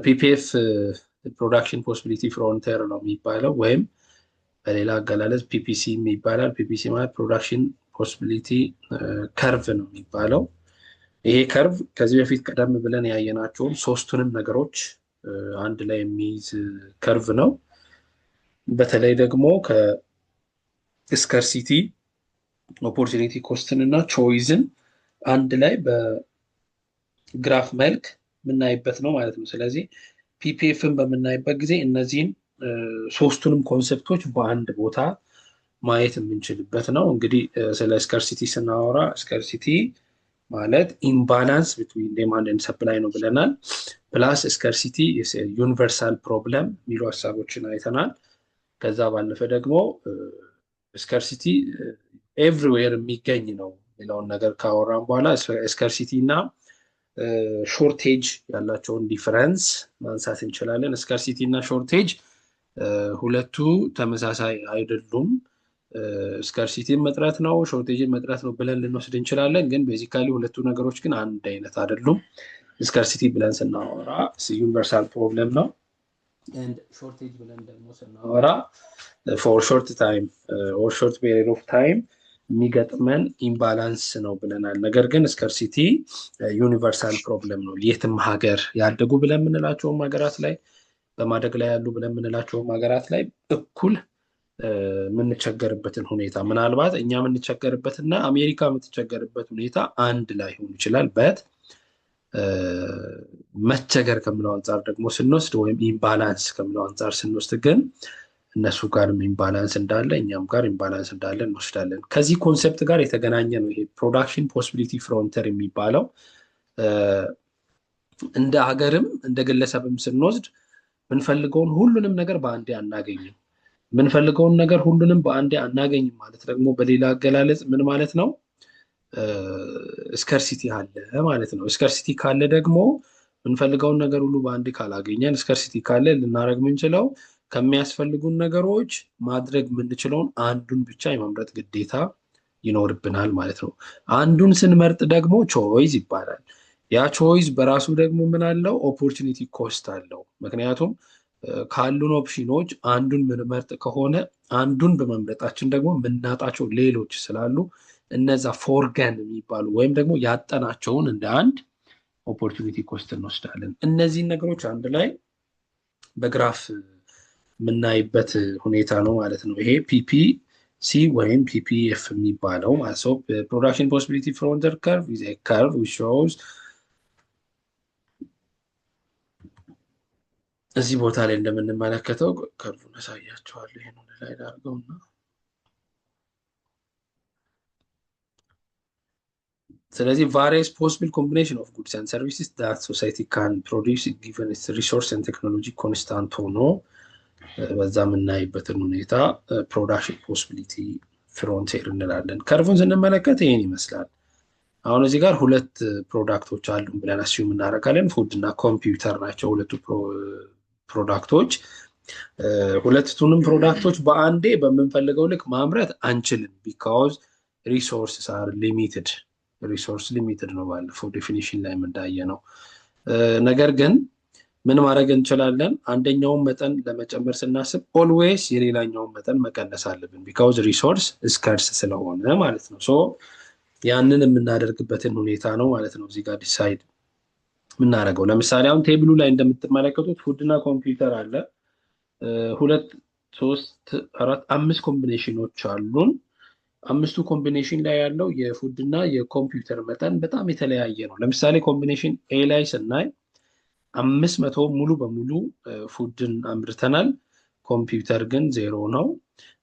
ፒፒኤፍ ፕሮዳክሽን ፖሲቢሊቲ ፍሮንቲር ነው የሚባለው ወይም በሌላ አገላለጽ ፒፒሲ ይባላል። ፒፒሲ ማለት ፕሮዳክሽን ፖሲቢሊቲ ከርቭ ነው የሚባለው። ይሄ ከርቭ ከዚህ በፊት ቀደም ብለን ያየናቸውን ሶስቱንም ነገሮች አንድ ላይ የሚይዝ ከርቭ ነው። በተለይ ደግሞ ከስከርሲቲ ኦፖርቹኒቲ ኮስትን እና ቾይዝን አንድ ላይ በግራፍ መልክ የምናይበት ነው ማለት ነው። ስለዚህ ፒፒኤፍን በምናይበት ጊዜ እነዚህን ሶስቱንም ኮንሰፕቶች በአንድ ቦታ ማየት የምንችልበት ነው። እንግዲህ ስለ ስከርሲቲ ስናወራ ስከርሲቲ ማለት ኢምባላንስ ቢትዊን ዲማንድ ኤንድ ሰፕላይ ነው ብለናል። ፕላስ ስከርሲቲ ዩኒቨርሳል ፕሮብለም የሚሉ ሀሳቦችን አይተናል። ከዛ ባለፈ ደግሞ ስከርሲቲ ኤቭሪዌር የሚገኝ ነው የሚለውን ነገር ካወራን በኋላ ስከርሲቲ እና ሾርቴጅ ያላቸውን ዲፈረንስ ማንሳት እንችላለን። ስከርሲቲ እና ሾርቴጅ ሁለቱ ተመሳሳይ አይደሉም። ስከርሲቲን መጥራት ነው ሾርቴጅን መጥራት ነው ብለን ልንወስድ እንችላለን። ግን ቤዚካሊ ሁለቱ ነገሮች ግን አንድ አይነት አይደሉም። ስከርሲቲ ብለን ስናወራ ዩኒቨርሳል ፕሮብለም ነው። ሾርቴጅ ብለን ደግሞ ስናወራ ፎር ሾርት ታይም ኦር ሾርት ፔሪድ ኦፍ ታይም የሚገጥመን ኢምባላንስ ነው ብለናል። ነገር ግን ስከርሲቲ ዩኒቨርሳል ፕሮብለም ነው። የትም ሀገር ያደጉ ብለን የምንላቸውም ሀገራት ላይ በማደግ ላይ ያሉ ብለን የምንላቸውም ሀገራት ላይ እኩል የምንቸገርበትን ሁኔታ ምናልባት እኛ የምንቸገርበትና አሜሪካ የምትቸገርበት ሁኔታ አንድ ላይ ሆን ይችላል። በት መቸገር ከምለው አንጻር ደግሞ ስንወስድ ወይም ኢምባላንስ ከምለው አንጻር ስንወስድ ግን እነሱ ጋርም ኢምባላንስ እንዳለ እኛም ጋር ኢምባላንስ እንዳለ እንወስዳለን። ከዚህ ኮንሴፕት ጋር የተገናኘ ነው ይሄ ፕሮዳክሽን ፖሲቢሊቲ ፍሮንቲር የሚባለው። እንደ ሀገርም እንደ ግለሰብም ስንወስድ ምንፈልገውን ሁሉንም ነገር በአንዴ አናገኝም። ምንፈልገውን ነገር ሁሉንም በአንዴ አናገኝም ማለት ደግሞ በሌላ አገላለጽ ምን ማለት ነው? ስከርሲቲ አለ ማለት ነው። ስከርሲቲ ካለ ደግሞ ምንፈልገውን ነገር ሁሉ በአንዴ ካላገኘን ስከርሲቲ ካለ ልናደርግ ምንችለው ከሚያስፈልጉን ነገሮች ማድረግ የምንችለውን አንዱን ብቻ የመምረጥ ግዴታ ይኖርብናል ማለት ነው። አንዱን ስንመርጥ ደግሞ ቾይዝ ይባላል። ያ ቾይዝ በራሱ ደግሞ ምን አለው? ኦፖርቹኒቲ ኮስት አለው። ምክንያቱም ካሉን ኦፕሽኖች አንዱን ምንመርጥ ከሆነ አንዱን በመምረጣችን ደግሞ ምናጣቸው ሌሎች ስላሉ እነዛ ፎርገን የሚባሉ ወይም ደግሞ ያጠናቸውን እንደ አንድ ኦፖርቹኒቲ ኮስት እንወስዳለን። እነዚህን ነገሮች አንድ ላይ በግራፍ የምናይበት ሁኔታ ነው ማለት ነው። ይሄ ፒፒሲ ወይም ፒፒኤፍ የሚባለው ማለት ነው። ፕሮዳክሽን ፖሲቢሊቲ ፍሮንቲር ከርቭ ኢዝ ኤ ከርቭ ዊች ሾውስ እዚህ ቦታ ላይ እንደምንመለከተው ከርቭን አሳያችኋለሁ። ይሄን ወደ ላይ አድርገውና ስለዚህ various possible combination of goods and services that society can produce given its resource and technology constant ሆኖ በዛ የምናይበትን ሁኔታ ፕሮዳክሽን ፖሲቢሊቲ ፍሮንቲር እንላለን። ከርቭን ስንመለከት ይሄን ይመስላል። አሁን እዚህ ጋር ሁለት ፕሮዳክቶች አሉ ብለን አስዩም እናደርጋለን። ፉድ እና ኮምፒውተር ናቸው ሁለቱ ፕሮዳክቶች። ሁለቱንም ፕሮዳክቶች በአንዴ በምንፈልገው ልክ ማምረት አንችልም። ቢካውዝ ሪሶርስስ አር ሊሚትድ። ሪሶርስ ሊሚትድ ነው ባለፈው ዴፊኒሽን ላይ እንዳየ ነው። ነገር ግን ምን ማድረግ እንችላለን? አንደኛውን መጠን ለመጨመር ስናስብ ኦልዌይስ የሌላኛውን መጠን መቀነስ አለብን። ቢካውዝ ሪሶርስ ስካርስ ስለሆነ ማለት ነው። ሶ ያንን የምናደርግበትን ሁኔታ ነው ማለት ነው እዚህ ጋር ዲሳይድ የምናደርገው። ለምሳሌ አሁን ቴብሉ ላይ እንደምትመለከቱት ፉድ እና ኮምፒውተር አለ። 2 3 4 5 ኮምቢኔሽኖች አሉን። አምስቱ ኮምቢኔሽን ላይ ያለው የፉድ እና የኮምፒውተር መጠን በጣም የተለያየ ነው። ለምሳሌ ኮምቢኔሽን ኤ ላይ ስናይ 500 ሙሉ በሙሉ ፉድን አምርተናል። ኮምፒውተር ግን 0 ነው።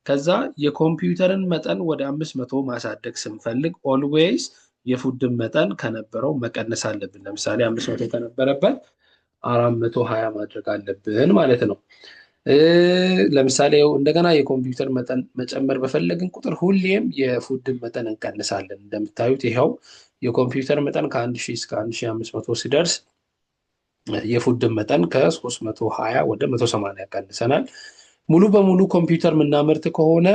ከዛ የኮምፒውተርን መጠን ወደ 500 ማሳደግ ስንፈልግ ኦልዌይስ የፉድን መጠን ከነበረው መቀነስ አለብን። ለምሳሌ 500 ከነበረበት 420 ማድረግ አለብን ማለት ነው። ለምሳሌ እንደገና የኮምፒውተር መጠን መጨመር በፈለግን ቁጥር ሁሌም የፉድን መጠን እንቀንሳለን። እንደምታዩት ይኸው የኮምፒውተር መጠን ከ1000 እስከ 1500 ሲደርስ የፉድን መጠን ከ320 ወደ 180 ያቀንሰናል። ሙሉ በሙሉ ኮምፒውተር የምናመርት ከሆነ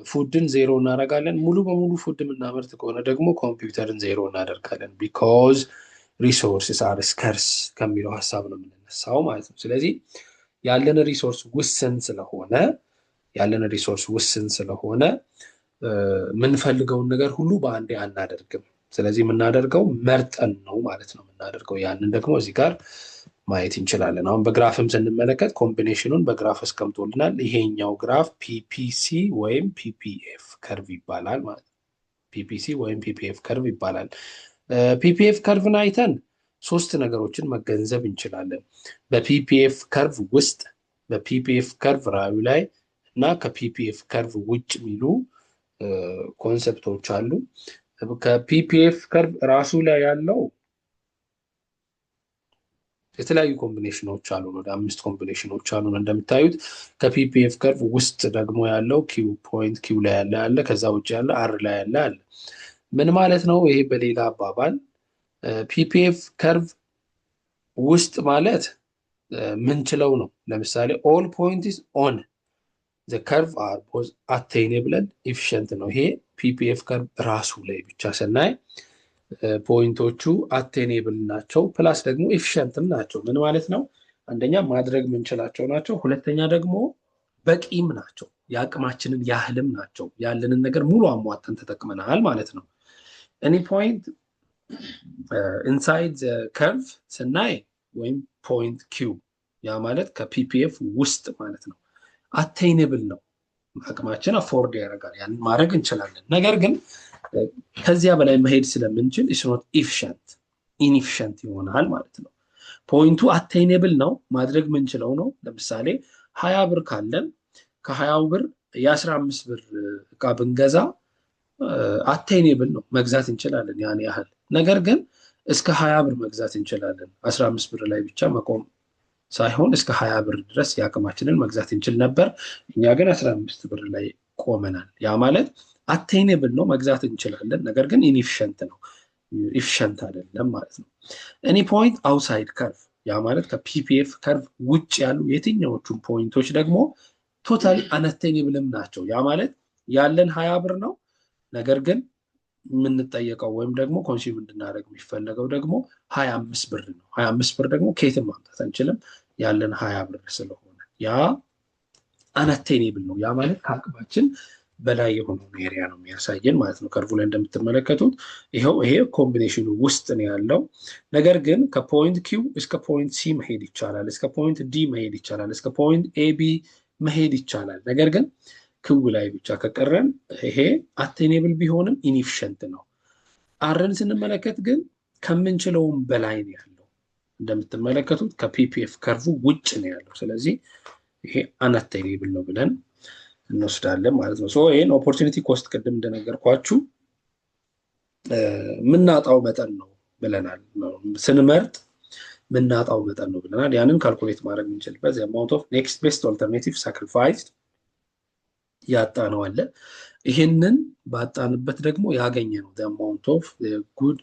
ፉድን 0 እናደርጋለን። ሙሉ በሙሉ ፉድ የምናመርት ከሆነ ደግሞ ኮምፒውተርን 0 እናደርጋለን። ቢኮዝ resources are scarce ከሚለው ሐሳብ ነው የምንነሳው ማለት ነው። ስለዚህ ያለን ሪሶርስ ውስን ስለሆነ የምንፈልገውን ነገር ሁሉ በአንዴ አናደርግም። ስለዚህ የምናደርገው መርጠን ነው ማለት ነው የምናደርገው። ያንን ደግሞ እዚህ ጋር ማየት እንችላለን። አሁን በግራፍም ስንመለከት ኮምቢኔሽኑን በግራፍ አስቀምጦልናል። ይሄኛው ግራፍ ፒፒሲ ወይም ፒፒኤፍ ከርቭ ይባላል ማለት ነው። ፒፒሲ ወይም ፒፒኤፍ ከርቭ ይባላል። ፒፒኤፍ ከርቭን አይተን ሶስት ነገሮችን መገንዘብ እንችላለን። በፒፒኤፍ ከርቭ ውስጥ በፒፒኤፍ ከርቭ ራዩ ላይ እና ከፒፒኤፍ ከርቭ ውጭ የሚሉ ኮንሰፕቶች አሉ። ከፒፒኤፍ ከርቭ ራሱ ላይ ያለው የተለያዩ ኮምቢኔሽኖች አሉ። ወደ 5 ኮምቢኔሽኖች አሉ እንደምታዩት። ከፒፒኤፍ ከርቭ ውስጥ ደግሞ ያለው ኪው ፖይንት ኪው ላይ ያለ ከዛ ውጭ ያለ አር ላይ ያለ አለ። ምን ማለት ነው ይሄ? በሌላ አባባል ፒፒኤፍ ከርቭ ውስጥ ማለት ምንችለው ነው። ለምሳሌ ኦል ፖይንትስ ኦን the curve are both attainable and efficient ነው። ይሄ ፒፒኤፍ ከርቭ ራሱ ላይ ብቻ ስናይ ፖይንቶቹ አቴኔብል ናቸው፣ ፕላስ ደግሞ ኤፊሽንትም ናቸው። ምን ማለት ነው? አንደኛ ማድረግ ምንችላቸው ናቸው፣ ሁለተኛ ደግሞ በቂም ናቸው፣ የአቅማችንን ያህልም ናቸው። ያለንን ነገር ሙሉ አሟጠን ተጠቅመናል ማለት ነው። ኤኒ ፖይንት ኢንሳይድ ከርቭ ስናይ ወይም ፖይንት ኪው ያ ማለት ከፒፒኤፍ ውስጥ ማለት ነው አቴኔብል ነው፣ አቅማችን አፎርድ ያደርጋል፣ ያንን ማድረግ እንችላለን። ነገር ግን ከዚያ በላይ መሄድ ስለምንችል ኢትስ ኖት ኢንኤፊሽንት ይሆናል ማለት ነው። ፖይንቱ አቴኔብል ነው፣ ማድረግ ምንችለው ነው። ለምሳሌ 20 ብር ካለን ከ20 ብር የ15 ብር እቃ ብንገዛ አቴኔብል ነው፣ መግዛት እንችላለን ያን ያህል። ነገር ግን እስከ 20 ብር መግዛት እንችላለን። 15 ብር ላይ ብቻ መቆም ሳይሆን እስከ 20 ብር ድረስ የአቅማችንን መግዛት እንችል ነበር። እኛ ግን 15 ብር ላይ ቆመናል። ያ ማለት አቴኔብል ነው፣ መግዛት እንችላለን፣ ነገር ግን ኢንኤፊሽንት ነው፣ ኤፊሽንት አይደለም ማለት ነው። ኤኒ ፖይንት አውትሳይድ ከርቭ ያ ማለት ከፒፒኤፍ ከርቭ ውጭ ያሉ የትኛዎቹም ፖይንቶች ደግሞ ቶታሊ አናቴኔብልም ናቸው። ያ ማለት ያለን 20 ብር ነው፣ ነገር ግን የምንጠየቀው ወይም ደግሞ ኮንሱም እንድናደርግ የሚፈለገው ደግሞ 25 ብር ነው። 25 ብር ደግሞ ከየትም ማምጣት አንችልም፣ ያለን 20 ብር ስለሆነ ያ አናቴኔብል ነው። ያ ማለት ከአቅማችን በላይ የሆነውን ኤሪያ ነው የሚያሳየን ማለት ነው። ከርቭ ላይ እንደምትመለከቱት ይሄ ኮምቢኔሽኑ ውስጥ ነው ያለው። ነገር ግን ከፖይንት ኪው እስከ ፖይንት ሲ መሄድ ይቻላል፣ እስከ ፖይንት ዲ መሄድ ይቻላል፣ እስከ ፖይንት ኤቢ መሄድ ይቻላል። ነገር ግን ክው ላይ ብቻ ከቀረን ይሄ አቴኔብል ቢሆንም ኢንኤፊሽንት ነው። አርን ስንመለከት ግን ከምንችለውም በላይ ነው ያለው። እንደምትመለከቱት ከፒፒኤፍ ከርቭ ውጭ ነው ያለው። ስለዚህ ይሄ አናቴኔብል ነው ብለን እንወስዳለን ማለት ነው። ይሄን ኦፖርቹኒቲ ኮስት ቅድም እንደነገርኳችሁ ምናጣው መጠን ነው ብለናል። ስንመርጥ ምናጣው መጠን ነው ብለናል። ያንን ካልኩሌት ማድረግ የምንችልበት አማውንት ኦፍ ኔክስት ቤስት ኦልተርኔቲቭ ሳክሪፋይስድ ያጣነው አለ። ይሄንን ባጣንበት ደግሞ ያገኘነው አማውንት ኦፍ ጉድ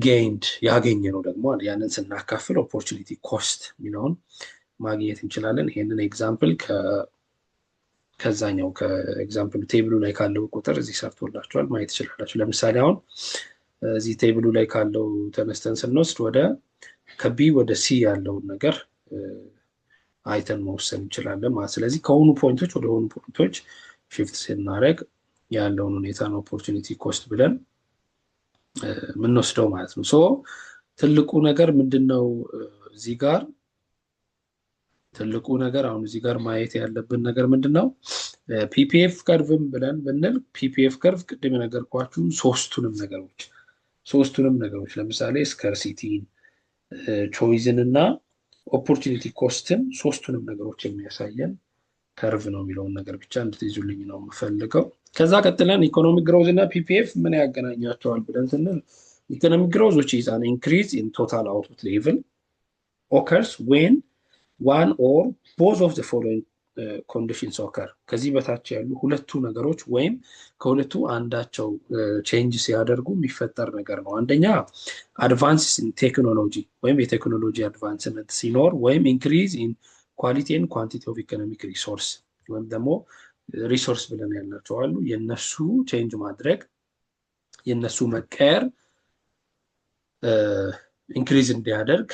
ጌይንድ ያገኘነው ደግሞ ያንን ስናካፍል ኦፖርቹኒቲ ኮስት የሚለውን ማግኘት እንችላለን። ይሄንን ኤግዛምፕል ከዛኛው ከኤግዛምፕል ቴብሉ ላይ ካለው ቁጥር እዚህ ሰርቶላችኋል፣ ማየት ትችላላችሁ። ለምሳሌ አሁን እዚህ ቴብሉ ላይ ካለው ተነስተን ስንወስድ ከቢ ወደ ሲ ያለውን ነገር አይተን መወሰን እንችላለን ማለት። ስለዚህ ከሆኑ ፖይንቶች ወደ ሆኑ ፖይንቶች ሽፍት ስናደርግ ያለውን ሁኔታ ነው ኦፖርቹኒቲ ኮስት ብለን የምንወስደው ማለት ነው። ትልቁ ነገር ምንድነው? እዚህ ጋር ትልቁ ነገር አሁን እዚህ ጋር ማየት ያለብን ነገር ምንድነው? ፒፒኤፍ ከርቭም ብለን ብንል ፒፒኤፍ ከርቭ ቅድም የነገርኳችሁ ሶስቱንም ነገሮች ለምሳሌ ስካርሲቲን፣ ቾይዝን እና ኦፖርቹኒቲ ኮስትን ሶስቱንም ነገሮች የሚያሳየን ከርቭ ነው የሚለውን ነገር ብቻ እንድትይዙልኝ ነው የምፈልገው። ከዛ ቀጥለን ኢኮኖሚክ ግሮዝ እና ፒፒኤፍ ምን ያገናኛቸዋል ብለን ስንል ኢኮኖሚክ ግሮዝ which is an increase in total output level occurs when one or both of the following conditions occur። ከዚህ በታች ያሉ ሁለቱ ነገሮች ወይም ከሁለቱ አንዳቸው ቼንጅ ሲያደርጉ የሚፈጠር ነገር ነው። አንደኛ አድቫንስ ኢን ቴክኖሎጂ ወይም የቴክኖሎጂ አድቫንስመንት ሲኖር ወይም ኢንክሪዝ ኢን ኳሊቲ ኤንድ ኳንቲቲ ኦፍ ኢኮኖሚክ ሪሶርስ ወይም ደግሞ ሪሶርስ ብለን ያላቸው አሉ። የነሱ ቼንጅ ማድረግ የነሱ መቀየር ኢንክሪዝ እንዲያደርግ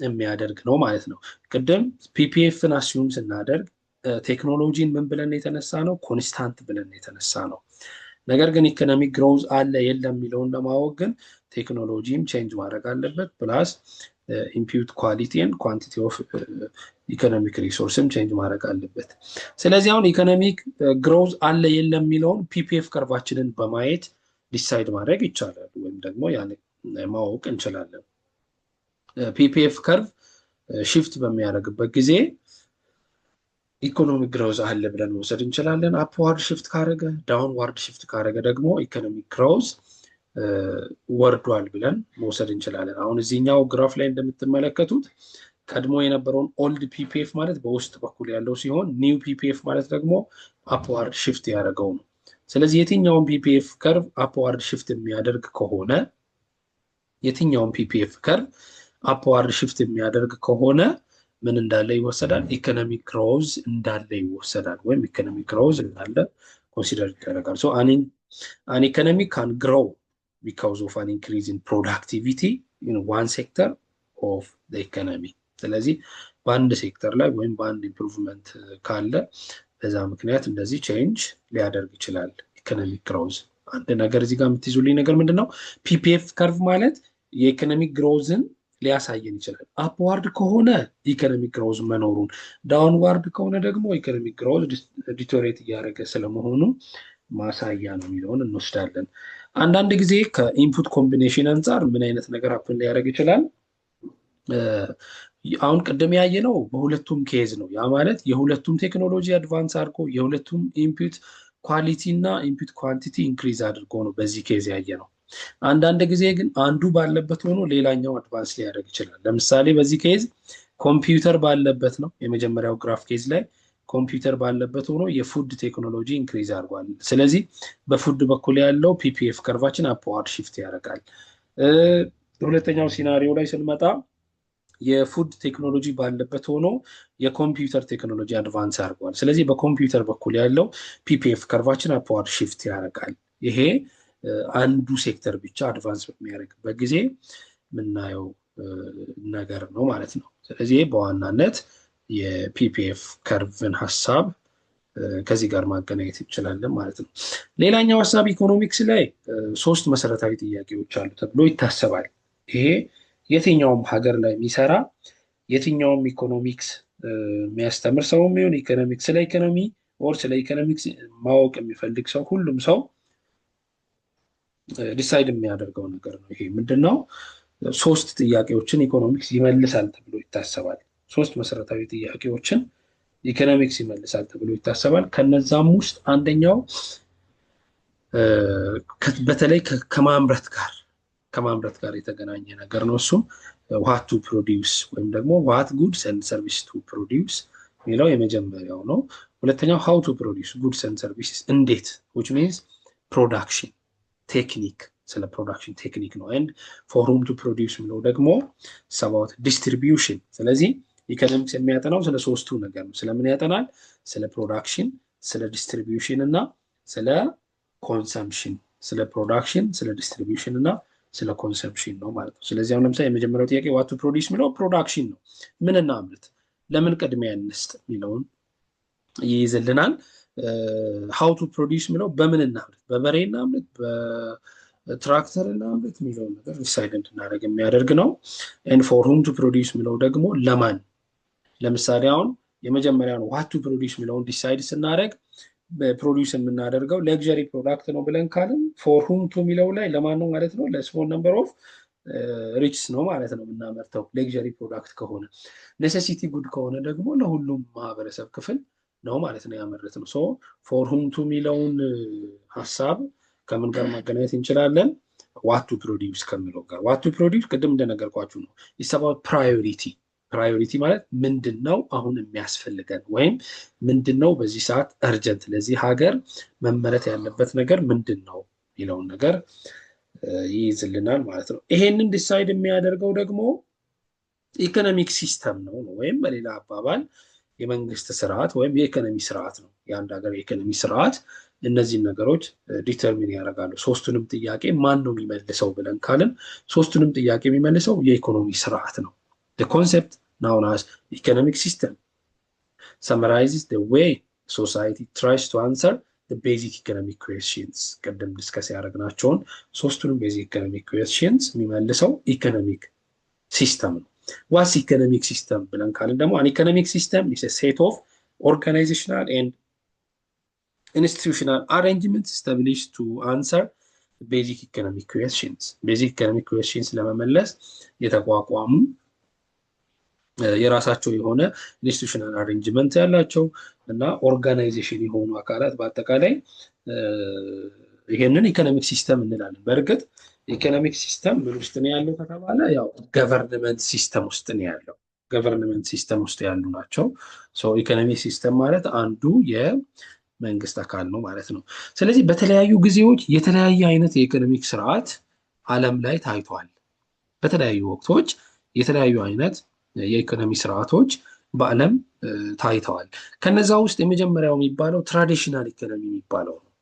የሚያደርግ ነው ማለት ነው። ቅድም ፒፒኤፍን አስዩም ስናደርግ ቴክኖሎጂን ምን ብለን የተነሳ ነው? ኮንስታንት ብለን የተነሳ ነው። ነገር ግን ኢኮኖሚክ ግሮዝ አለ የለም የሚለውን ለማወቅ ግን ቴክኖሎጂም ቼንጅ ማድረግ አለበት፣ ፕላስ ኢምፒዩት ኳሊቲ ኤንድ ኳንቲቲ ኦፍ ኢኮኖሚክ ሪሶርስም ቼንጅ ማድረግ አለበት። ስለዚህ አሁን ኢኮኖሚክ ግሮዝ አለ የለም የሚለውን ፒፒኤፍ ከርቫችንን በማየት ዲሳይድ ማድረግ ይቻላል፣ ወይም ደግሞ ያን ማወቅ እንችላለን። ፒፒኤፍ ከርቭ ሽፍት በሚያደርግበት ጊዜ ኢኮኖሚክ ግሮዝ አለ ብለን መውሰድ እንችላለን። አፕዋርድ ሽፍት ካረገ፣ ዳውንዋርድ ሽፍት ካረገ ደግሞ ኢኮኖሚክ ግሮዝ ወርዷል ብለን መውሰድ እንችላለን። አሁን እዚህኛው ግራፍ ላይ እንደምትመለከቱት ቀድሞ የነበረውን ኦልድ ፒፒኤፍ ማለት በውስጥ በኩል ያለው ሲሆን ኒው ፒፒኤፍ ማለት ደግሞ አፕዋርድ ሽፍት ያደረገው ነው። ስለዚህ የትኛውን ፒፒኤፍ ከርቭ አፕዋርድ ሽፍት የሚያደርግ ከሆነ የትኛውን ፒፒኤፍ ከርቭ አፕዋርድ ሽፍት የሚያደርግ ከሆነ ምን እንዳለ ይወሰዳል? ኢኮኖሚክ ግሮዝ እንዳለ ይወሰዳል፣ ወይም ኢኮኖሚክ ግሮዝ እንዳለ ኮንሲደር ይደረጋል። ሶ አን ኢኮኖሚ ካን ግሮው because of an increase in productivity in one sector of the economy። ስለዚህ በአንድ ሴክተር ላይ ወይም በአንድ ኢምፕሩቭመንት ካለ በዛ ምክንያት እንደዚህ ቼንጅ ሊያደርግ ይችላል ኢኮኖሚክ ግሮዝ። አንድ ነገር እዚህ ጋር የምትይዙልኝ ነገር ምንድነው? ፒፒኤፍ ከርቭ ማለት የኢኮኖሚክ ግሮዝን ሊያሳየን ይችላል። አፕዋርድ ከሆነ ኢኮኖሚክ ግሮዝ መኖሩን፣ ዳውንዋርድ ከሆነ ደግሞ ኢኮኖሚክ ግሮዝ ዲቶሬት እያደረገ ስለመሆኑ ማሳያ ነው የሚለውን እንወስዳለን። አንዳንድ ጊዜ ከኢንፑት ኮምቢኔሽን አንጻር ምን አይነት ነገር አፕን ሊያደርግ ይችላል? አሁን ቅድም ያየ ነው በሁለቱም ኬዝ ነው። ያ ማለት የሁለቱም ቴክኖሎጂ አድቫንስ አድርጎ የሁለቱም ኢንፑት ኳሊቲ እና ኢንፑት ኳንቲቲ ኢንክሪዝ አድርጎ ነው በዚህ ኬዝ ያየ ነው። አንዳንድ ጊዜ ግን አንዱ ባለበት ሆኖ ሌላኛው አድቫንስ ሊያደርግ ይችላል። ለምሳሌ በዚህ ኬዝ ኮምፒውተር ባለበት ነው። የመጀመሪያው ግራፍ ኬዝ ላይ ኮምፒውተር ባለበት ሆኖ የፉድ ቴክኖሎጂ ኢንክሪዝ አድርጓል። ስለዚህ በፉድ በኩል ያለው ፒፒኤፍ ከርቫችን አፕዋርድ ሽፍት ያደርጋል። ሁለተኛው ሲናሪዮ ላይ ስንመጣ የፉድ ቴክኖሎጂ ባለበት ሆኖ የኮምፒውተር ቴክኖሎጂ አድቫንስ አድርጓል። ስለዚህ በኮምፒውተር በኩል ያለው ፒፒኤፍ ከርቫችን አፕዋርድ ሽፍት ያደርጋል። ይሄ አንዱ ሴክተር ብቻ አድቫንስ በሚያደርግበት ጊዜ የምናየው ነገር ነው ማለት ነው። ስለዚህ በዋናነት የፒፒኤፍ ከርቭን ሀሳብ ከዚህ ጋር ማገናኘት እንችላለን ማለት ነው። ሌላኛው ሀሳብ ኢኮኖሚክስ ላይ 3 መሰረታዊ ጥያቄዎች አሉ ተብሎ ይታሰባል። ይሄ የትኛውም ሀገር ላይ የሚሰራ የትኛውም ኢኮኖሚክስ የሚያስተምር ሰው የሚሆን ኢኮኖሚክስ ስለ ኢኮኖሚ ኦር ስለ ኢኮኖሚክስ ማወቅ የሚፈልግ ሰው ሁሉም ሰው ዲሳይድ የሚያደርገው ነገር ነው። ይሄ ምንድነው? 3 ጥያቄዎችን ኢኮኖሚክስ ይመልሳል ተብሎ ይታሰባል። 3 መሰረታዊ ጥያቄዎችን ኢኮኖሚክስ ይመልሳል ተብሎ ይታሰባል። ከነዛም ውስጥ አንደኛው በተለይ ከማምረት ጋር የተገናኘ ነገር ነው። እሱም ዋት ቱ ፕሮዲውስ ወይም ደግሞ ዋት ጉድስ ኤንድ ሰርቪስ ቱ ፕሮዲውስ የሚለው የመጀመሪያው ነው። ሁለተኛው ሃው ቱ ፕሮዲውስ ጉድስ ኤንድ ሰርቪስስ እንዴት which means ፕሮዳክሽን ቴክኒክ፣ ስለ ፕሮዳክሽን ቴክኒክ ነው። ኤንድ ፎር ሁም ቱ ፕሮዲውስ የሚለው ደግሞ ሰባውት ዲስትሪቢዩሽን። ስለዚህ ኢኮኖሚክስ የሚያጠናው ስለ 3ቱ ነገር ነው። ስለምን ያጠናል? ስለ ፕሮዳክሽን፣ ስለ ዲስትሪቢዩሽን እና ስለ ኮንሰምፕሽን። ስለ ፕሮዳክሽን፣ ስለ ዲስትሪቢዩሽን እና ስለ ኮንሰምፕሽን ነው ማለት ነው። ስለዚህ አሁን ለምሳሌ የመጀመሪያው ጥያቄ ዋት ቱ ፕሮዲውስ የሚለው ፕሮዳክሽን ነው። ምን እናምርት፣ ለምን ቅድሚያ እንስጥ የሚለውን ይይዝልናል። ሃው ቱ ፕሮዲውስ የሚለው በምን እናምርት፣ በበሬ እናምርት፣ በትራክተር እናምርት የሚለውን ነገር ዲሳይድ እንድናደርግ የሚያደርግ ነው። ኤንድ ፎር ሁም ቱ ፕሮዲውስ የሚለው ደግሞ ለማን። ለምሳሌ አሁን የመጀመሪያው ዋት ቱ ፕሮዲውስ የሚለውን ዲሳይድ ስናደርግ ፕሮዲውስ የምናደርገው ለግዠሪ ፕሮዳክት ነው ብለን ካልን ፎር ሁም ቱ የሚለው ላይ ለማን ነው ማለት ነው? ለስሞል ነምበር ኦፍ ሪችስ ነው ማለት ነው የምናመርተው ለግዠሪ ፕሮዳክት ከሆነ። ኔሴሲቲ ጉድ ከሆነ ደግሞ ለሁሉም ማህበረሰብ ክፍል ነው ማለት ነው ያመረት ነው። ሶ ፎር ሁም ቱ የሚለውን ሀሳብ ከምን ጋር ማገናኘት እንችላለን? ዋት ቱ ፕሮዲውስ ከሚለው ጋር። ዋት ቱ ፕሮዲውስ ቅድም እንደነገርኳችሁ ነው። ኢትስ አባውት ፕራዮሪቲ። ፕራዮሪቲ ማለት ምንድን ነው አሁን የሚያስፈልገን ወይም ምንድን ነው በዚህ ሰዓት እርጀንት ለዚህ ሀገር መመረት ያለበት ነገር ምንድን ነው የሚለውን ነገር ይይዝልናል ማለት ነው። ይሄንን ዲሳይድ የሚያደርገው ደግሞ ኢኮኖሚክ ሲስተም ነው፣ ወይም በሌላ አባባል የመንግስት ስርዓት ወይም የኢኮኖሚ ስርዓት ነው። የአንድ ሀገር የኢኮኖሚ ስርዓት እነዚህን ነገሮች ዲተርሚን ያደርጋሉ። ሶስቱንም ጥያቄ ማን ነው የሚመልሰው ብለን ካልን ሶስቱንም ጥያቄ የሚመልሰው የኢኮኖሚ ስርዓት ነው። the concept known as economic system summarizes the way society tries to answer the basic economic questions ቀደም ዲስከስ ያደረግናቸውን ሶስቱንም ቤዚክ ኢኮኖሚክ ኩዌስችንስ የሚመልሰው ኢኮኖሚክ ሲስተም ነው። ዋትስ ኢኮኖሚክ ሲስተም ብለን ካልን ደግሞ an economic system is a set of organizational and institutional arrangements established to answer basic economic questions basic economic questions ለመመለስ የተቋቋሙ የራሳቸው የሆነ ኢንስቲትዩሽናል አሬንጅመንት ያላቸው እና ኦርጋናይዜሽን የሆኑ አካላት በአጠቃላይ ይሄንን ኢኮኖሚክ ሲስተም እንላለን። በእርግጥ ኢኮኖሚክ ሲስተም ምን ውስጥ ነው ያለው ከተባለ ያው ገቨርንመንት ሲስተም ውስጥ ነው ያለው። ገቨርንመንት ሲስተም ውስጥ ያሉ ናቸው። ሶ ኢኮኖሚክ ሲስተም ማለት አንዱ የመንግስት አካል ነው ማለት ነው። ስለዚህ በተለያዩ ጊዜዎች የተለያየ አይነት የኢኮኖሚክ ስርዓት ዓለም ላይ ታይቷል። በተለያዩ ወቅቶች የተለያዩ አይነት የኢኮኖሚ ስርዓቶች በዓለም ታይተዋል። ከነዛ ውስጥ የመጀመሪያው የሚባለው ትራዲሽናል ኢኮኖሚ የሚባለው ነው።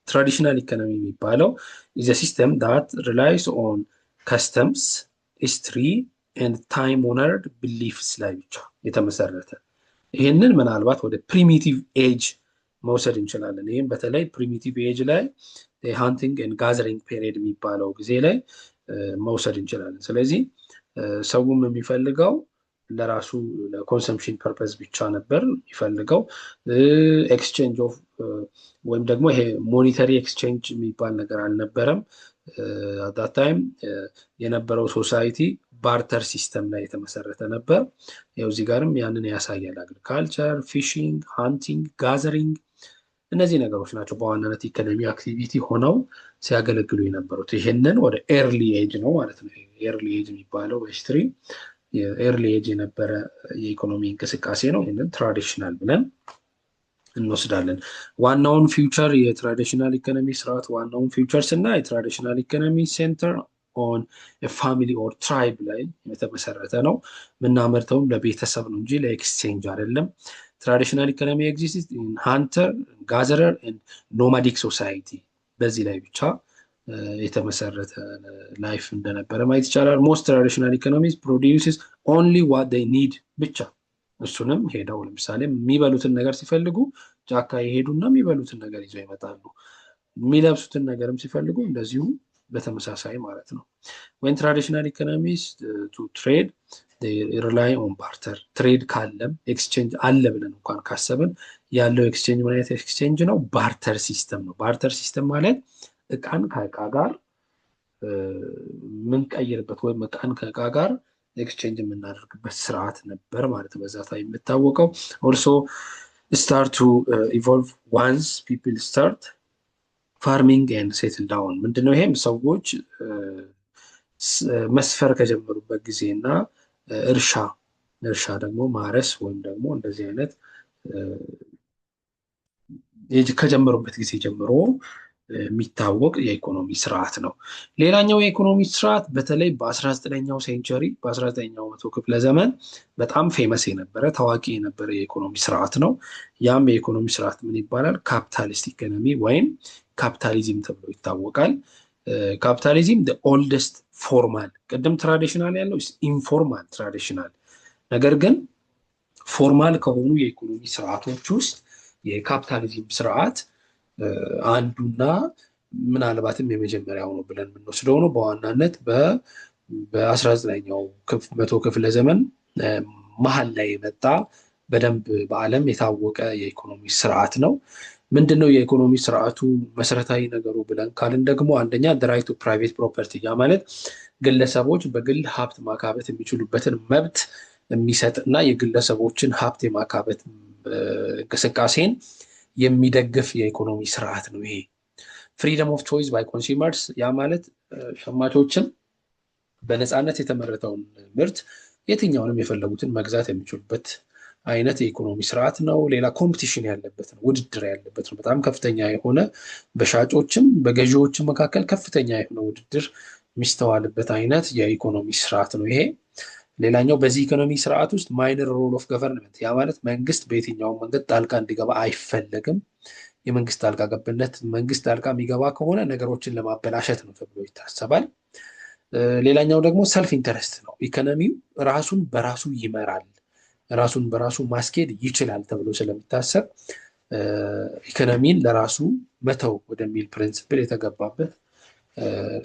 ትራዲሽናል ኢኮኖሚ የሚባለው is a system that relies on customs, history and time honored beliefs ላይ ብቻ የተመሰረተ። ይሄንን ምናልባት ወደ ፕሪሚቲቭ ኤጅ መውሰድ እንችላለን። ይሄም በተለይ ፕሪሚቲቭ ኤጅ ላይ ሃንቲንግ ኤንድ ጋዘሪንግ ፔሪድ የሚባለው ጊዜ ላይ መውሰድ እንችላለን። ስለዚህ ሰውም የሚፈልገው ለራሱ ለኮንሰምፕሽን ፐርፐዝ ብቻ ነበር የሚፈልገው። ኤክስቼንጅ ኦፍ ወይም ደግሞ ይሄ ሞኔታሪ ኤክስቼንጅ የሚባል ነገር አልነበረም። አት ዳት ታይም የነበረው ሶሳይቲ ባርተር ሲስተም ላይ የተመሰረተ ነበር። ያው እዚህ ጋርም ያንን ያሳያል። አግሪካልቸር፣ ፊሽንግ፣ ሃንቲንግ፣ ጋዘሪንግ እነዚህ ነገሮች ናቸው በዋናነት ኢኮኖሚ አክቲቪቲ ሆነው ሲያገለግሉ የነበሩት። ይሄንን ወደ ኤርሊ ኤጅ ነው ማለት ነው። ኤርሊ ኤጅ የሚባለው በሂስትሪ ኤርሊ ኤጅ የነበረ የኢኮኖሚ እንቅስቃሴ ነው። ይሄንን ትራዲሽናል ብለን እንወስዳለን። ዋናውን ፊውቸር የትራዲሽናል ኢኮኖሚ ስርዓት ዋናውን ፊውቸር ስናይ የትራዲሽናል ኢኮኖሚ ሴንተር ኦን ፋሚሊ ኦር ትራይብ ላይ የተመሰረተ ነው። የምናመርተውም ለቤተሰብ ነው እንጂ ለኤክስቼንጅ አይደለም። ትራዲሽናል ኢኮኖሚ ኤግዚስት ኢን ሃንተር ጋዘረር ኤንድ ኖማዲክ ሶሳይቲ በዚህ ላይ ብቻ የተመሰረተ ላይፍ እንደነበረ ማየት ይቻላል። ሞስት ትራዲሽናል ኢኮኖሚስ ፕሮዲዩስስ ኦንሊ ዋት ዴይ ኒድ ብቻ። እሱንም ሄደው ለምሳሌ የሚበሉትን ነገር ሲፈልጉ ጫካ የሄዱና የሚበሉትን ነገር ይዘው ይመጣሉ። የሚለብሱትን ነገርም ሲፈልጉ እንደዚሁ በተመሳሳይ ማለት ነው። when traditional economies to trade they rely on barter ትሬድ ካለም ኤክስቼንጅ አለ ብለን እንኳን ካሰብን ያለው ኤክስቼንጅ ማለት ኤክስቼንጅ ነው፣ ባርተር ሲስተም ነው። ባርተር ሲስተም ማለት እቃን ከእቃ ጋር የምንቀይርበት ወይም እቃን ከእቃ ጋር ኤክስቼንጅ የምናደርግበት ስርዓት ነበር ማለት ነው። በዛ ታይም የምታወቀው also start to evolve once people start ፋርሚንግ ኤንድ ሴትል ዳውን ምንድነው? ይሄም ሰዎች መስፈር ከጀመሩበት ጊዜ እና እርሻ ደግሞ ማረስ ወይም ደግሞ እንደዚህ አይነት ከጀመሩበት ጊዜ ጀምሮ የሚታወቅ የኢኮኖሚ ስርዓት ነው። ሌላኛው የኢኮኖሚ ስርዓት በተለይ በ19ኛው ሴንቸሪ በ19ኛው መቶ ክፍለ ዘመን በጣም ፌመስ የነበረ ታዋቂ የነበረ የኢኮኖሚ ስርዓት ነው። ያም የኢኮኖሚ ስርዓት ምን ይባላል? ካፒታሊስት ኢኮኖሚ ወይም ካፒታሊዝም ተብሎ ይታወቃል። ካፒታሊዝም the oldest formal ቅድም ትራዲሽናል ያለው ኢንፎርማል ትራዲሽናል፣ ነገር ግን ፎርማል ከሆኑ የኢኮኖሚ ስርዓቶች ውስጥ የካፒታሊዝም ስርዓት አንዱና ምናልባትም የመጀመሪያው ነው ብለን የምንወስደው ነው። በዋናነት በ19ኛው መቶ ክፍለ ዘመን መሀል ላይ የመጣ በደንብ በዓለም የታወቀ የኢኮኖሚ ስርዓት ነው። ምንድነው የኢኮኖሚ ስርዓቱ መሰረታዊ ነገሩ ብለን ካልን ደግሞ አንደኛ the right to private property ያ ማለት ግለሰቦች በግል ሀብት ማካበት የሚችሉበትን መብት የሚሰጥና የግለሰቦችን ሀብት የማካበት እንቅስቃሴን የሚደግፍ የኢኮኖሚ ስርዓት ነው። ይሄ ፍሪደም ኦፍ ቾይስ ባይ ኮንሱመርስ ያ ማለት ሸማቾችን በነፃነት የተመረተውን ምርት የትኛውንም የፈለጉትን መግዛት የሚችሉበት አይነት የኢኮኖሚ ስርዓት ነው። ሌላ ኮምፒቲሽን ያለበት ነው፣ ውድድር ያለበት ነው። በጣም ከፍተኛ የሆነ በሻጮችም በገዢዎችም መካከል ከፍተኛ የሆነ ውድድር የሚስተዋልበት አይነት የኢኮኖሚ ስርዓት ነው ይሄ። ሌላኛው በዚህ ኢኮኖሚ ስርዓት ውስጥ ማይነር ሮል ኦፍ ገቨርንመንት ያ ማለት መንግስት በየትኛውም መንገድ ጣልቃ እንዲገባ አይፈለግም። የመንግስት ጣልቃ ገብነት መንግስት ጣልቃ የሚገባ ከሆነ ነገሮችን ለማበላሸት ነው ተብሎ ይታሰባል። ሌላኛው ደግሞ ሰልፍ ኢንተረስት ነው። ኢኮኖሚው ራሱን በራሱ ይመራል፣ ራሱን በራሱ ማስኬድ ይችላል ተብሎ ስለሚታሰብ ኢኮኖሚን ለራሱ መተው ወደሚል ፕሪንሲፕል የተገባበት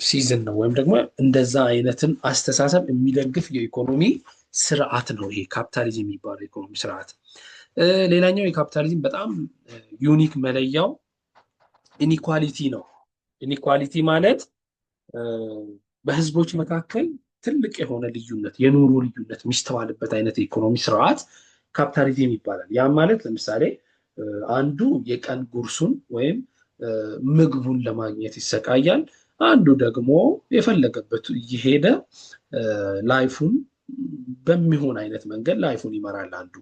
ሲዝን ነው። ወይም ደግሞ እንደዛ አይነትን አስተሳሰብ የሚደግፍ የኢኮኖሚ ስርዓት ነው ይሄ ካፒታሊዝም የሚባለው የኢኮኖሚ ስርዓት። ሌላኛው የካፒታሊዝም በጣም ዩኒክ መለያው ኢኒኳሊቲ ነው። ኢኒኳሊቲ ማለት በህዝቦች መካከል ትልቅ የሆነ ልዩነት፣ የኑሮ ልዩነት የሚስተዋልበት አይነት የኢኮኖሚ ስርዓት ካፒታሊዝም ይባላል። ያም ማለት ለምሳሌ አንዱ የቀን ጉርሱን ወይም ምግቡን ለማግኘት ይሰቃያል፣ አንዱ ደግሞ የፈለገበት እየሄደ ላይፉን በሚሆን አይነት መንገድ ላይፉን ይመራል። አንዱ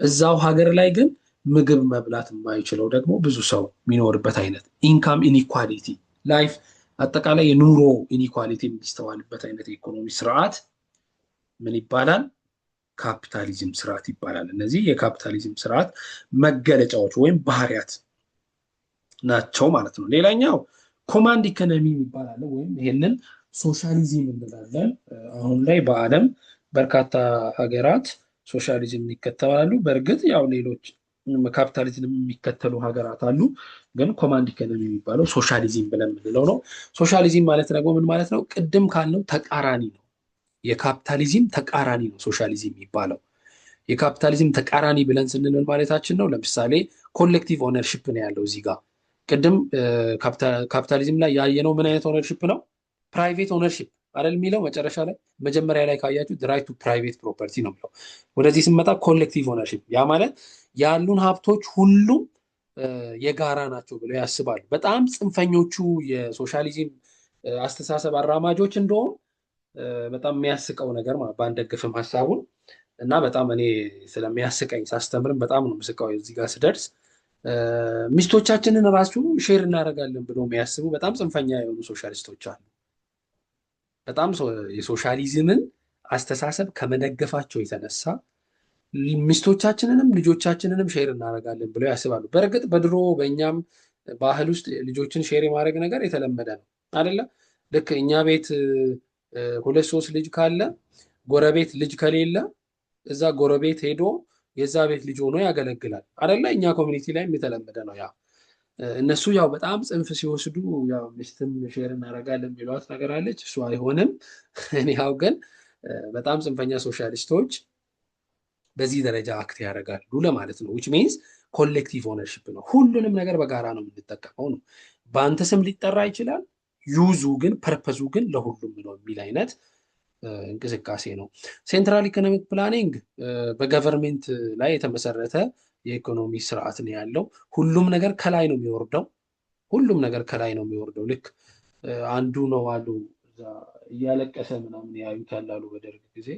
እዛው ሀገር ላይ ግን ምግብ መብላት የማይችለው ደግሞ ብዙ ሰው የሚኖርበት አይነት ኢንካም ኢኒኳሊቲ ላይፍ አጠቃላይ የኑሮ ኢኒኳሊቲ የሚስተዋልበት አይነት የኢኮኖሚ ስርዓት ምን ይባላል? ካፒታሊዝም ስርዓት ይባላል። እነዚህ የካፒታሊዝም ስርዓት መገለጫዎች ወይም ባህሪያት ናቸው ማለት ነው። ሌላኛው ኮማንድ ኢኮኖሚ ይባላል ወይም ይሄንን ሶሻሊዝም እንላለን። አሁን ላይ በዓለም በርካታ ሀገራት ሶሻሊዝም ይከተላሉ። በእርግጥ ያው ሌሎች ካፒታሊዝም የሚከተሉ ሀገራት አሉ፣ ግን ኮማንድ ኢኮኖሚ የሚባለው ሶሻሊዝም ብለን የምንለው ነው። ሶሻሊዝም ማለት ደግሞ ምን ማለት ነው? ቅድም ካልነው ተቃራኒ ነው። የካፒታሊዝም ተቃራኒ ነው ሶሻሊዝም የሚባለው። የካፒታሊዝም ተቃራኒ ብለን ስንል ማለታችን ነው። ለምሳሌ ኮሌክቲቭ ኦነርሽፕ ነው ያለው እዚህ ጋር። ቅድም ካፒታሊዝም ላይ ያየነው ምን አይነት ኦነርሽፕ ነው? ፕራይቬት ኦነርሽፕ አይደል የሚለው መጨረሻ ላይ መጀመሪያ ላይ ካያችሁ ራይት ቱ ፕራይቬት ፕሮፐርቲ ነው የሚለው። ወደዚህ ስንመጣ ኮሌክቲቭ ኦነርሽፕ፣ ያ ማለት ያሉን ሀብቶች ሁሉም የጋራ ናቸው ብለው ያስባሉ። በጣም ጽንፈኞቹ የሶሻሊዝም አስተሳሰብ አራማጆች እንደሆኑ በጣም የሚያስቀው ነገር ማለት ባንደግፍም ሀሳቡን እና በጣም እኔ ስለሚያስቀኝ ሳስተምርም በጣም ነው ምስቀው እዚህ ጋር ስደርስ ሚስቶቻችንን ራሱ ሼር እናደርጋለን ብሎ የሚያስቡ በጣም ጽንፈኛ የሆኑ ሶሻሊስቶች አሉ። በጣም የሶሻሊዝምን አስተሳሰብ ከመደገፋቸው የተነሳ ሚስቶቻችንንም ልጆቻችንንም ሼር እናደርጋለን ብለው ያስባሉ። በእርግጥ በድሮ በእኛም ባህል ውስጥ ልጆችን ሼር የማድረግ ነገር የተለመደ ነው አይደለ? ልክ እኛ ቤት 2-3 ልጅ ካለ ጎረቤት ልጅ ከሌለ እዛ ጎረቤት ሄዶ የዛ ቤት ልጅ ሆኖ ያገለግላል አይደለ? እኛ ኮሚኒቲ ላይም የተለመደ ነው ያ። እነሱ ያው በጣም ጽንፍ ሲወስዱ ያው ሚስትም ሼር እናደርጋለን የሚሏት ነገር አለች። እሱ አይሆንም። እኔ ያው ግን በጣም ጽንፈኛ ሶሻሊስቶች በዚህ ደረጃ አክት ያደርጋሉ ለማለት ነው። ዊች ሚንስ ኮሌክቲቭ ኦነርሽፕ ነው። ሁሉንም ነገር በጋራ ነው የምንጠቀመው ነው። በአንተ ስም ሊጠራ ይችላል፣ ዩዙ ግን ፐርፐዙ ግን ለሁሉም ነው የሚል አይነት እንቅስቃሴ ነው። ሴንትራል ኢኮኖሚክ ፕላኒንግ በገቨርንሜንት ላይ የተመሰረተ የኢኮኖሚ ስርዓት ነው ያለው። ሁሉም ነገር ከላይ ነው የሚወርደው። ሁሉም ነገር ከላይ ነው የሚወርደው። ልክ አንዱ ነው አሉ እያለቀሰ ምናምን ያዩት ያላሉ በደርግ ጊዜ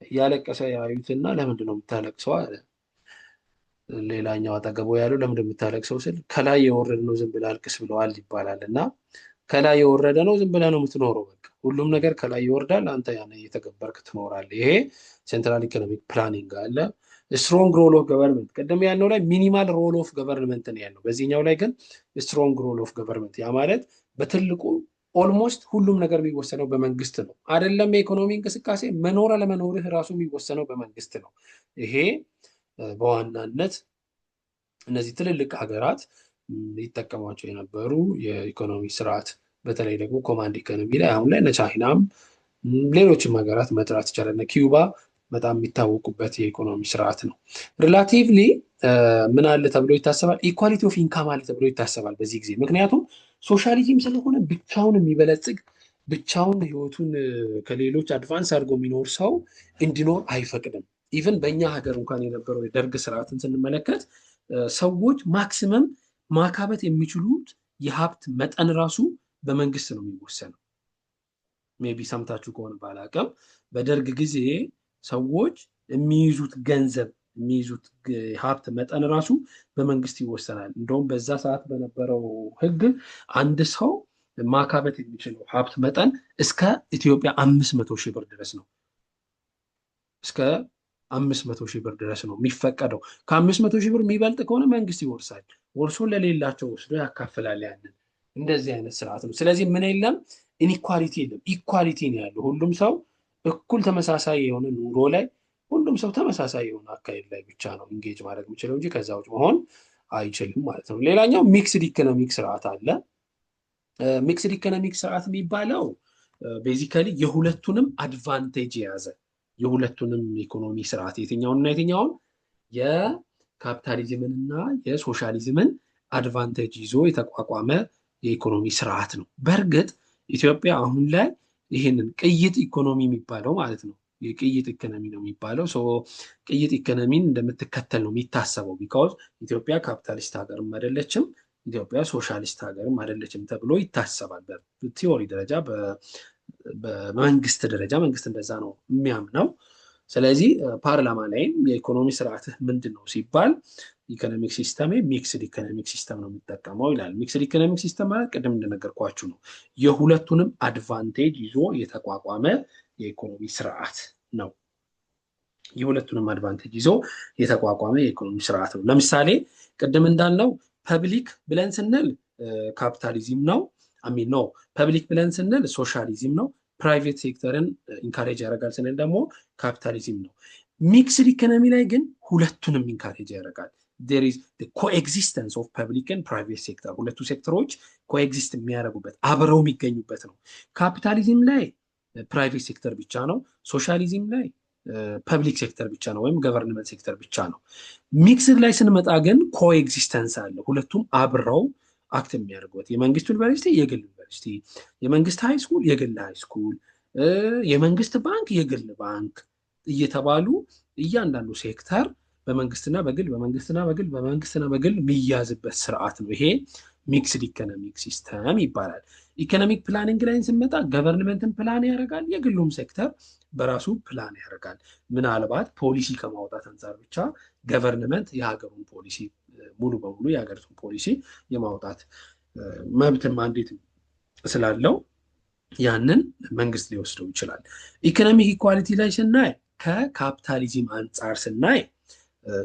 እያለቀሰ ያዩትና ለምንድን ነው የምታለቅሰው አለ። ሌላኛው አጠገቡ ያለው ለምንድን ነው የምታለቅሰው ስል ከላይ የወረደ ነው ዝም ብለህ አልቅስ ብለዋል ይባላል። እና ከላይ የወረደ ነው ዝም ብለህ ነው የምትኖረው። በቃ ሁሉም ነገር ከላይ ይወርዳል፣ አንተ ያን እየተገበርክ ትኖራለህ። ይሄ ሴንትራል ኢኮኖሚክ ፕላኒንግ አለ። ስትሮንግ ሮል ኦፍ ገቨርንመንት፣ ቅድም ያለው ላይ ሚኒማል ሮል ኦፍ ገቨርንመንት ነው ያለው። በዚህኛው ላይ ግን ስትሮንግ ሮል ኦፍ ገቨርንመንት፣ ያ ማለት በትልቁ ኦልሞስት ሁሉም ነገር የሚወሰነው በመንግስት ነው። አይደለም የኢኮኖሚ እንቅስቃሴ መኖር አለመኖርህ ራሱ የሚወሰነው በመንግስት ነው። ይሄ በዋናነት እነዚህ ትልልቅ ሀገራት ይጠቀሟቸው የነበሩ የኢኮኖሚ ስርዓት፣ በተለይ ደግሞ ኮማንድ ኢኮኖሚ ላይ አሁን ላይ እነ ቻይናም ሌሎችም ሀገራት መጥራት ይቻላል። ኪዩባ በጣም የሚታወቁበት የኢኮኖሚ ስርዓት ነው። ሪላቲቭሊ ምን አለ ተብሎ ይታሰባል? ኢኳሊቲ ኦፍ ኢንካም አለ ተብሎ ይታሰባል በዚህ ጊዜ። ምክንያቱም ሶሻሊዝም ስለሆነ ብቻውን የሚበለጽግ ብቻውን ህይወቱን ከሌሎች አድቫንስ አድርጎ የሚኖር ሰው እንዲኖር አይፈቅድም። ኢቨን በእኛ ሀገር እንኳን የነበረው የደርግ ስርዓትን ስንመለከት ሰዎች ማክሲመም ማካበት የሚችሉት የሀብት መጠን ራሱ በመንግስት ነው የሚወሰነው። ሜቢ ሰምታችሁ ከሆነ ባላቅም በደርግ ጊዜ ሰዎች የሚይዙት ገንዘብ የሚይዙት ሀብት መጠን ራሱ በመንግስት ይወሰናል። እንደውም በዛ ሰዓት በነበረው ህግ አንድ ሰው ማካበት የሚችለው ሀብት መጠን እስከ ኢትዮጵያ 500 ሺህ ብር ድረስ ነው። እስከ 500 ሺህ ብር ድረስ ነው የሚፈቀደው። ከ500 ሺህ ብር የሚበልጥ ከሆነ መንግስት ይወርሳል። ወርሶ ለሌላቸው ወስዶ ያካፍላል ያንን እንደዚህ አይነት ስርዓት ነው ስለዚህ ምን የለም ኢንኢኳሊቲ የለም ኢኳሊቲ ነው ያለው ሁሉም ሰው እኩል ተመሳሳይ የሆነ ኑሮ ላይ ሁሉም ሰው ተመሳሳይ የሆነ አካሄድ ላይ ብቻ ነው ኢንጌጅ ማድረግ የሚችለው እንጂ ከዛ ውጭ መሆን አይችልም ማለት ነው ሌላኛው ሚክስድ ኢኮኖሚክ ስርዓት አለ ሚክስድ ኢኮኖሚክ ስርዓት የሚባለው ቤዚካሊ የሁለቱንም አድቫንቴጅ የያዘ የሁለቱንም ኢኮኖሚ ስርዓት የትኛውንና የትኛውን የካፒታሊዝምንና የሶሻሊዝምን አድቫንቴጅ ይዞ የተቋቋመ የኢኮኖሚ ስርዓት ነው በእርግጥ ኢትዮጵያ አሁን ላይ ይህንን ቅይጥ ኢኮኖሚ የሚባለው ማለት ነው የቅይጥ ኢኮኖሚ ነው የሚባለው ቅይጥ ኢኮኖሚን እንደምትከተል ነው የሚታሰበው ቢካዝ ኢትዮጵያ ካፒታሊስት ሀገርም አይደለችም ኢትዮጵያ ሶሻሊስት ሀገርም አይደለችም ተብሎ ይታሰባል በቲዮሪ ደረጃ በመንግስት ደረጃ መንግስት እንደዛ ነው የሚያምነው ስለዚህ ፓርላማ ላይም የኢኮኖሚ ስርዓትህ ምንድነው ሲባል ኢኮኖሚክ ሲስተም ሚክስድ ኢኮኖሚክ ሲስተም ነው የሚጠቀመው ይላል ሚክስድ ኢኮኖሚክ ሲስተም ማለት ቅድም እንደነገርኳችሁ ነው የሁለቱንም አድቫንቴጅ ይዞ የተቋቋመ የኢኮኖሚ ስርዓት ነው የሁለቱንም አድቫንቴጅ ይዞ የተቋቋመ የኢኮኖሚ ስርዓት ነው ለምሳሌ ቅድም እንዳልነው ፐብሊክ ብለን ስንል ካፒታሊዝም ነው አሚን ነው ፐብሊክ ብለን ስንል ሶሻሊዝም ነው ፕራይቬት ሴክተርን ኢንካሬጅ ያደርጋል ስንል ደግሞ ካፒታሊዝም ነው ሚክስድ ኢኮኖሚ ላይ ግን ሁለቱንም ኢንካሬጅ ያደርጋል there is the coexistence of public and private sector ሁለቱ ሴክተሮች ኮኤግዚስት የሚያደርጉበት አብረው የሚገኙበት ነው ካፒታሊዝም ላይ ፕራይቬት ሴክተር ብቻ ነው ሶሻሊዝም ላይ ፐብሊክ ሴክተር ብቻ ነው ወይም ገቨርንመንት ሴክተር ብቻ ነው ሚክስድ ላይ ስንመጣ ግን ኮኤግዚስተንስ አለ ሁለቱም አብረው አክት የሚያደርጉት የመንግስት ዩኒቨርሲቲ የግል ዩኒቨርሲቲ የመንግስት ሃይ ስኩል የግል ሃይ ስኩል የመንግስት ባንክ የግል ባንክ እየተባሉ እያንዳንዱ ሴክተር በመንግስትና በግል በመንግስትና በግል በመንግስትና በግል የሚያዝበት ስርዓት ነው ይሄ ሚክስድ ኢኮኖሚክ ሲስተም ይባላል ኢኮኖሚክ ፕላኒንግ ላይ ስንመጣ ገቨርንመንትን ፕላን ያደርጋል የግሉም ሴክተር በራሱ ፕላን ያደርጋል ምናልባት ፖሊሲ ከማውጣት አንፃር ብቻ ገቨርንመንት የሀገሩን ፖሊሲ ሙሉ በሙሉ የሀገሪቱን ፖሊሲ የማውጣት መብት ማንዴት ስላለው ያንን መንግስት ሊወስደው ይችላል ኢኮኖሚክ ኢኳሊቲ ላይ ስናይ ከካፒታሊዝም አንፃር ስናይ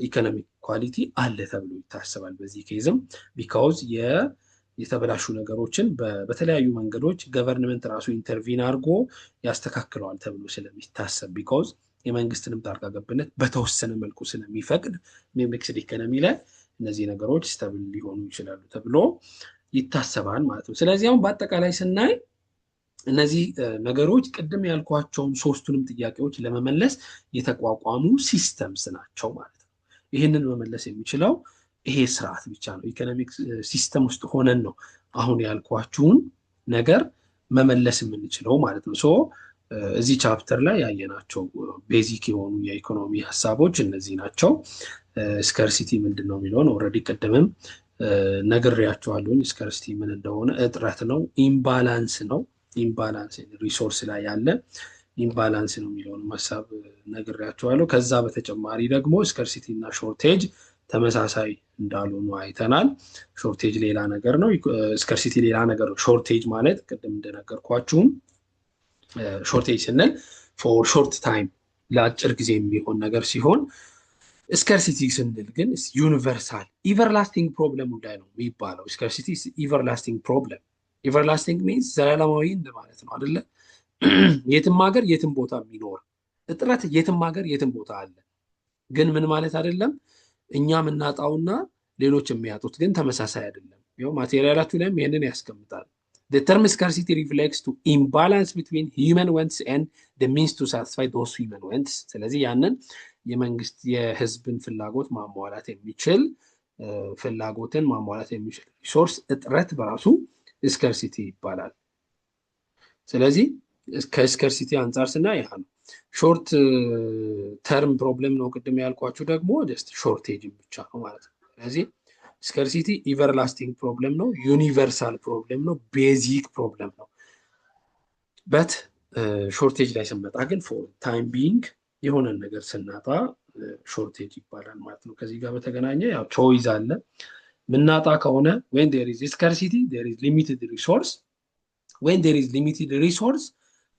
ኢኮኖሚክ ኢኳሊቲ አለ ተብሎ ይታሰባል በዚህ ኬዝም ቢካዝ የተበላሹ ነገሮችን በተለያዩ መንገዶች ገቨርንመንት ራሱ ኢንተርቪን አድርጎ ያስተካክለዋል ተብሎ ስለሚታሰብ ቢካዝ የመንግስትንም ጣልቃ ገብነት በተወሰነ መልኩ ስለሚፈቅድ ሚክስድ ኢኮኖሚ ላይ እነዚህ ነገሮች ስታብል ሊሆኑ ይችላሉ ተብሎ ይታሰባል ማለት ነው ስለዚህ አሁን በአጠቃላይ ስናይ እነዚህ ነገሮች ቅድም ያልኳቸውን ሶስቱንም ጥያቄዎች ለመመለስ የተቋቋሙ ሲስተምስ ናቸው ማለት ነው ይህንን መመለስ የሚችለው ይሄ ስርዓት ብቻ ነው ኢኮኖሚክ ሲስተም ውስጥ ሆነን ነው አሁን ያልኳችሁን ነገር መመለስ የምንችለው ማለት ነው እዚህ ቻፕተር ላይ ያየናቸው ቤዚክ የሆኑ የኢኮኖሚ ሀሳቦች እነዚህ ናቸው ስካርሲቲ ምንድነው የሚለውን ኦልሬዲ ቀደምም ነግሬያቸዋለሁ ስካርሲቲ ምን እንደሆነ እጥረት ነው ኢምባላንስ ነው ኢምባላንስ ሪሶርስ ላይ ያለ ኢምባላንስ ነው የሚለውን ሐሳብ ነግሬያቸዋለሁ ከዛ በተጨማሪ ደግሞ ስካርሲቲ እና ሾርቴጅ ተመሳሳይ እንዳልሆኑ አይተናል ሾርቴጅ ሌላ ነገር ነው ስካርሲቲ ሌላ ነገር ነው ሾርቴጅ ማለት ቅድም እንደነገርኳችሁ ሾርቴጅ ስንል ፎር ሾርት ታይም ለአጭር ጊዜ የሚሆን ነገር ሲሆን ስካርሲቲ ስንል ግን ዩኒቨርሳል ኢቨርላስቲንግ ፕሮብለም ላይ ነው የሚባለው ስካርሲቲ ኢቨርላስቲንግ ፕሮብለም ኢቨርላስቲንግ ሚንስ ዘላለማዊ እንደማለት ነው አይደለ የትም ሀገር የትም ቦታ የሚኖር እጥረት የትም ሀገር የትም ቦታ አለ ግን ምን ማለት አይደለም እኛ የምናጣውና ሌሎች የሚያጡት ግን ተመሳሳይ አይደለም ይሄው ማቴሪያላችሁ ላይም ይሄንን ያስቀምጣል the term scarcity reflects to imbalance between human wants and the means to satisfy those human wants ስለዚህ ያንን የመንግስት የህዝብን ፍላጎት ማሟላት የሚችል ፍላጎትን ማሟላት የሚችል ሪሶርስ እጥረት በራሱ ስካርሲቲ ይባላል ስለዚህ ከስካርሲቲ አንፃር ስናይ ያ ነው ሾርት ተርም ፕሮብለም ነው ቅድም ያልኳችሁ ደግሞ ጀስት ሾርቴጅ ብቻ ነው ማለት ነው ስለዚህ ስካርሲቲ ኢቨርላስቲንግ ፕሮብለም ነው ዩኒቨርሳል ፕሮብለም ነው ቤዚክ ፕሮብለም ነው በት ሾርቴጅ ላይ ስንመጣ ግን ፎር ታይም ቢንግ የሆነ ነገር ስናጣ ሾርቴጅ ይባላል ማለት ነው ከዚህ ጋር በተገናኘ ያው ቾይስ አለ ምናጣ ከሆነ when there is scarcity there is limited resource when there is limited resource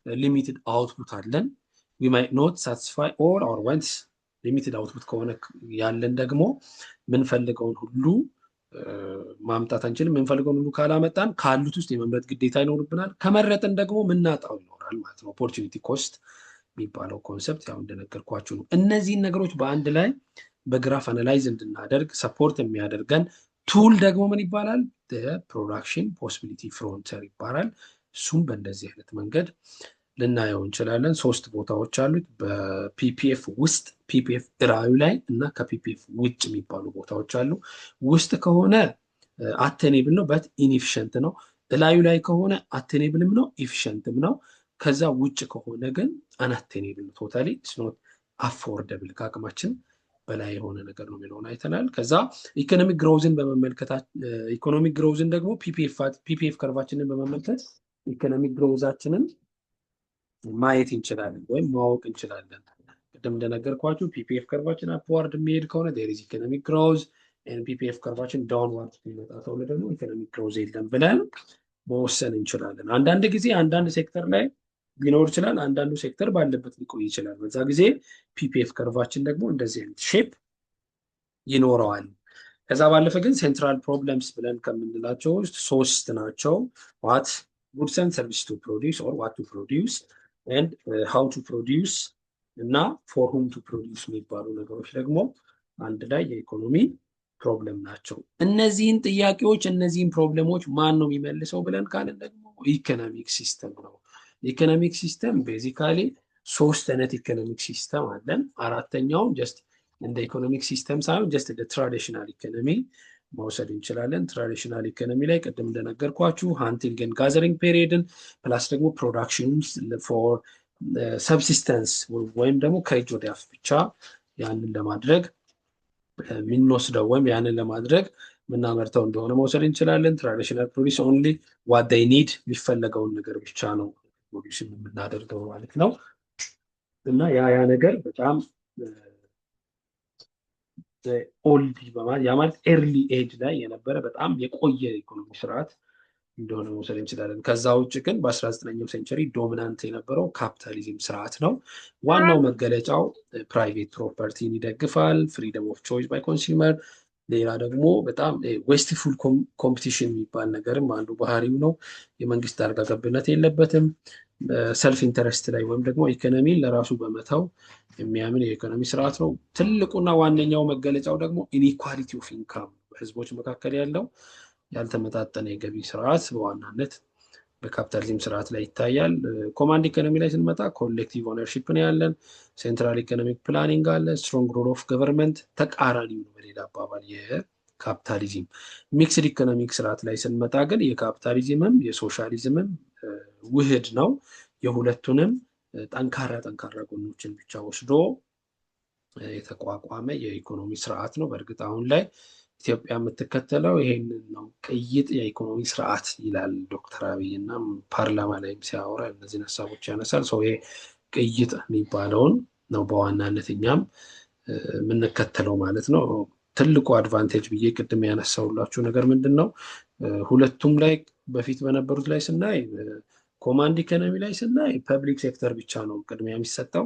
limited output አለን we might not satisfy all our wants limited output ከሆነ ያለን ደግሞ ምን ፈልገውን ሁሉ ማምጣት አንችልም። የምንፈልገውን ሁሉ ካላመጣን ካሉት ውስጥ የመምረጥ ግዴታ ይኖርብናል። ከመረጥን ደግሞ ምናጣው ይኖራል ማለት ነው። ኦፖርቹኒቲ ኮስት የሚባለው ኮንሰፕት ያው እንደነገርኳችሁ ነው። እነዚህን ነገሮች በአንድ ላይ በግራፍ አናላይዝ እንድናደርግ ሰፖርት የሚያደርገን ቱል ደግሞ ምን ይባላል? ፕሮዳክሽን ፖሲቢሊቲ ፍሮንተር ይባላል። እሱም በእንደዚህ አይነት መንገድ ልናየው እንችላለን። 3 ቦታዎች አሉት በፒፒኤፍ ውስጥ፣ ፒፒኤፍ ራዩ ላይ እና ከፒፒኤፍ ውጭ የሚባሉ ቦታዎች አሉ። ውስጥ ከሆነ አቴኔብል ነው በት ኢንኤፊሽንት ነው። እላዩ ላይ ከሆነ አቴኔብልም ነው ኢፊሽንትም ነው። ከዛ ውጭ ከሆነ ግን አናቴኔብል ነው። ቶታሊ ስኖት አፎርደብል ከአቅማችን በላይ የሆነ ነገር ነው የሚለውን አይተናል። ከዛ ኢኮኖሚክ ግሮዝን በመመልከት ኢኮኖሚክ ግሮዝን ደግሞ ፒፒኤፍ ከርቫችንን በመመልከት ኢኮኖሚክ ግሮዛችንን ማየት እንችላለን ወይም ማወቅ እንችላለን። ቅድም እንደነገርኳችሁ ፒፒኤፍ ከርቫችን አፕዋርድ የሚሄድ ከሆነ ዴር ኢዝ ኢኮኖሚክ ግሮዝ፣ ፒፒኤፍ ከርቫችን ዳውንዋርድ የሚመጣ ከሆነ ደግሞ ኢኮኖሚክ ግሮዝ የለም ብለን መወሰን እንችላለን። አንዳንድ ጊዜ አንዳንድ ሴክተር ላይ ሊኖር ይችላል፣ አንዳንዱ ሴክተር ባለበት ሊቆይ ይችላል። በዛ ጊዜ ፒፒኤፍ ከርቫችን ደግሞ እንደዚህ አይነት ሼፕ ይኖረዋል። ከዛ ባለፈ ግን ሴንትራል ፕሮብለምስ ብለን ከምንላቸው ውስጥ 3 ናቸው። ዋት ጉድስ ኤንድ ሰርቪስ ቱ ፕሮዲውስ ኦር ዋት ቱ ፕሮዲውስ ኤንድ ሃው ቱ ፕሮዲውስ እና ፎር ሁም ቱ ፕሮዲውስ የሚባሉ ነገሮች ደግሞ አንድ ላይ የኢኮኖሚ ፕሮብለም ናቸው። እነዚህን ጥያቄዎች እነዚህን ፕሮብለሞች ማን ነው የሚመልሰው ብለን ካልን ደግሞ ኢኮኖሚክ ሲስተም ነው። ኢኮኖሚክ ሲስተም ቤዚካሊ 3 አይነት ኢኮኖሚክ ሲስተም አለን። አራተኛውን ጀስት እንደ ኢኮኖሚክ ሲስተም ሳይሆን ጀስት እንደ ትራዲሽናል ኢኮኖሚ መውሰድ እንችላለን። ትራዲሽናል ኢኮኖሚ ላይ ቅድም እንደነገርኳችሁ ሃንቲንግ ኤንድ ጋዘሪንግ ፔሪድን ፕላስ ደግሞ ፕሮዳክሽን ፎር ሰብሲስተንስ ወይም ደግሞ ከእጅ ወደ አፍ ብቻ ያንን ለማድረግ የምንወስደው ወይም ያንን ለማድረግ የምናመርተው እንደሆነ መውሰድ እንችላለን። ትራዲሽናል ፕሮዲስ ኦንሊ ዋት ዴይ ኒድ የሚፈለገውን ነገር ብቻ ነው ፕሮዲሽን የምናደርገው ማለት ነው። እና ያ ነገር በጣም ኦልድ በማለት ያ ማለት ኤርሊ ኤጅ ላይ የነበረ በጣም የቆየ ኢኮኖሚ ስርዓት እንደሆነ መውሰድ እንችላለን። ከዛ ውጭ ግን በ19ኛው ሴንቸሪ ዶሚናንት የነበረው ካፒታሊዝም ስርዓት ነው። ዋናው መገለጫው ፕራይቬት ፕሮፐርቲን ይደግፋል፣ ፍሪደም ኦፍ ቾይስ ባይ ኮንሱመር። ሌላ ደግሞ በጣም ዌስትፉል ኮምፒቲሽን የሚባል ነገርም አንዱ ባህሪው ነው። የመንግስት ጣልቃ ገብነት የለበትም። ሰልፍ ኢንተረስት ላይ ወይም ደግሞ ኢኮኖሚን ለራሱ በመተው የሚያምን የኢኮኖሚ ስርዓት ነው። ትልቁና ዋነኛው መገለጫው ደግሞ ኢኒኳሊቲ ኦፍ ኢንካም በህዝቦች መካከል ያለው ያልተመጣጠነ የገቢ ስርዓት በዋናነት በካፒታሊዝም ስርዓት ላይ ይታያል። ኮማንድ ኢኮኖሚ ላይ ስንመጣ ኮሌክቲቭ ኦነርሺፕ ነው ያለን። ሴንትራል ኢኮኖሚክ ፕላኒንግ አለ። ስትሮንግ ሮል ኦፍ ገቨርንመንት ተቃራኒ ነው በሌላ አባባል የካፒታሊዝም። ሚክስድ ኢኮኖሚክ ስርዓት ላይ ስንመጣ ግን የካፒታሊዝምም የሶሻሊዝምም ውህድ ነው። የሁለቱንም ጠንካራ ጎኖችን ብቻ ወስዶ የተቋቋመ የኢኮኖሚ ስርዓት ነው። በእርግጥ አሁን ላይ ኢትዮጵያ የምትከተለው ይሄንን ነው። ቅይጥ የኢኮኖሚ ስርዓት ይላል ዶክተር አብይ እና ፓርላማ ላይም ሲያወራ እነዚህን ሀሳቦች ያነሳል። ሰው ይሄ ቅይጥ የሚባለውን ነው በዋናነት እኛም የምንከተለው ማለት ነው። ትልቁ አድቫንቴጅ ብዬ ቅድም ያነሳውላችሁ ነገር ምንድን ነው? ሁለቱም ላይ በፊት በነበሩት ላይ ስናይ ኮማንድ ኢኮኖሚ ላይ ስናይ ፐብሊክ ሴክተር ብቻ ነው ቅድሚያ የሚሰጠው።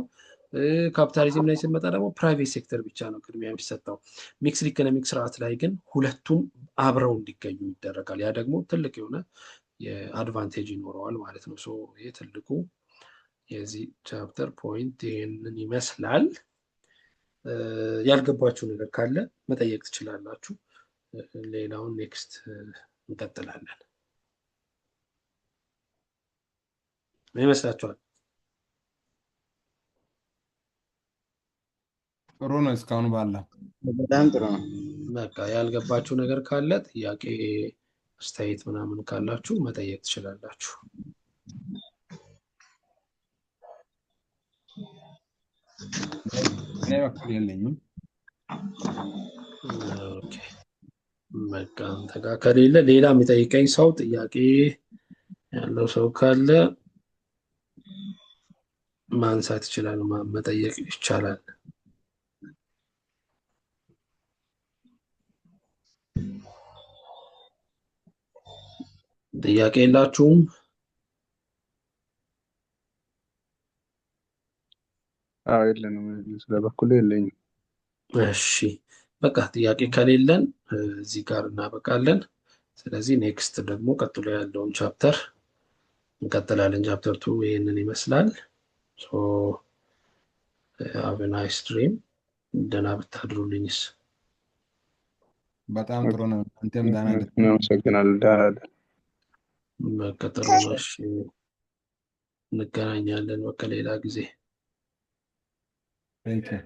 ካፒታሊዝም ላይ ስንመጣ ደግሞ ፕራይቬት ሴክተር ብቻ ነው ቅድሚያ የሚሰጠው። ሚክስድ ኢኮኖሚክ ስርዓት ላይ ግን ሁለቱም አብረው እንዲገኙ ይደረጋል። ያ ደግሞ ትልቅ የሆነ የአድቫንቴጅ ይኖረዋል ማለት ነው። ይህ ትልቁ የዚህ ቻፕተር ፖይንት ይህንን ይመስላል። ያልገባችሁ ነገር ካለ መጠየቅ ትችላላችሁ። ሌላውን ኔክስት እንቀጥላለን። ምን ይመስላችኋል? ጥሩ ነው። እስካሁን ባለ በጣም ጥሩ ነው። በቃ ያልገባችሁ ነገር ካለ ጥያቄ፣ አስተያየት ምናምን ካላችሁ መጠየቅ ትችላላችሁ። እኔ በኩል የለኝም። ኦኬ በቃ አንተ ጋር ከሌለ ሌላ የሚጠይቀኝ ሰው ጥያቄ ያለው ሰው ካለ ማንሳት ይችላል፣ መጠየቅ ይቻላል። ጥያቄ የላችሁም? የለንም። ስለ በኩል የለኝም። እሺ በቃ ጥያቄ ከሌለን እዚህ ጋር እናበቃለን። ስለዚህ ኔክስት ደግሞ ቀጥሎ ያለውን ቻፕተር እንቀጥላለን። ቻፕተር 2 ይህንን ይመስላል። ሶ ሃቭ ኤ ናይስ ድሪም። ደህና ብታድሩልኝስ። በጣም ጥሩ ነው። አንተም ደህና ደር። እናመሰግናለን። ደህና ደር። በቃ ጥሩ ነው። እሺ እንገናኛለን በቃ ሌላ ጊዜ። ቴንክ ዩ